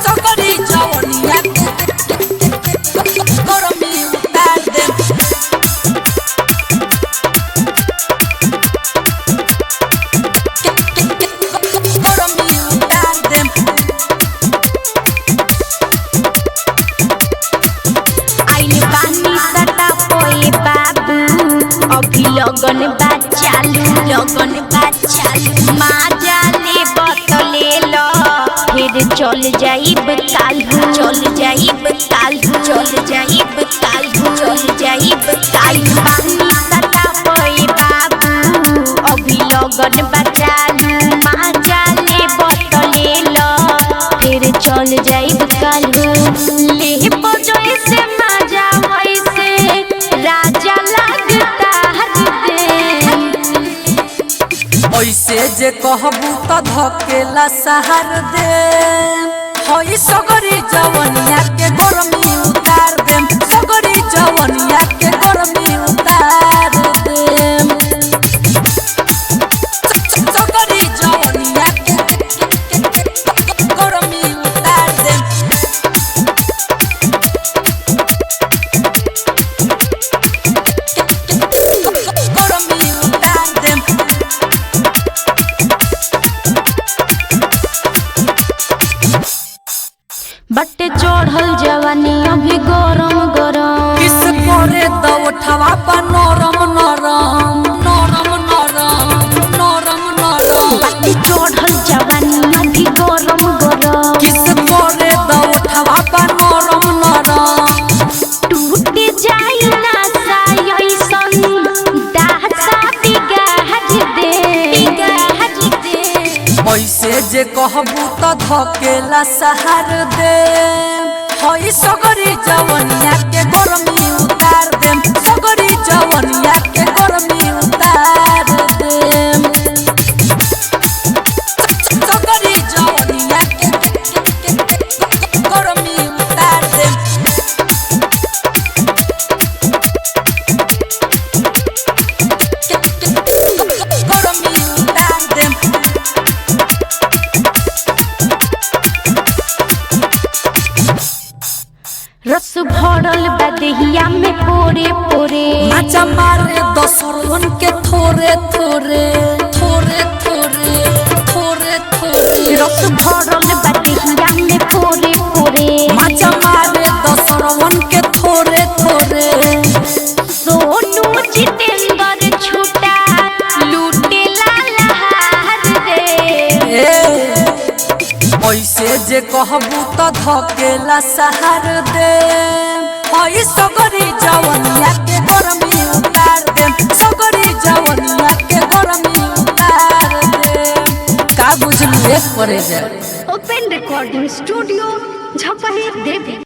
सकरी जवनिया गरमी उतार दे गरमी उतार दे आइले बानी सटा पोए बाबू अभी लगन बा चालू माजाले बतले लो फिर चल जाइब काल्हू आइले बानी सटा पोए बाबू अभी लगन बा चालू माजाले बतले लो फिर चल जाइब काल्हू ले बजोए से मजा वैसे राजा लगता दे ऐसे जे कहबू त धकेला सहार दे होई सगरी जवनिया के गरमी उतार दे सगरी जवनिया के गरमी उतार दे सगरी जवनिया के गरमी उतार दे गरमी उतार दे बट्टे चढ़ल जवानी अभी गरम किस करे दौठवा पा नरम बट्टे चढ़ल जवानी अभी गरम किस करे दौठवा पा नरम टूट जाई ना सायसन दासा बिगाड़ दे ऐसे जे कहबू त धकेला सहार दे होई सगरी जवनिया के गरमी उतार दे सगरी जवनिया के गरमी उतार दे सगरी जवनिया के गरमी उतार दे गरमी उतार दे रस भरल बदहिया में पोरे पोरे माचा मारे दसरवन के थोरे थोरे रस भरल बदहिया में पोरे पोरे माचा मारे दसरवन के थोरे सोनू जितेंद्र छूटा लूटे लहार दे ऐसे जे कहबू त धकेला सहार दे होई सगरी जवनिया के गरमी उतार दे सगरी जवनिया के गरमी उतार दे का बुझलू एक करे जा ओपन रिकॉर्डिंग स्टूडियो झपही देवी।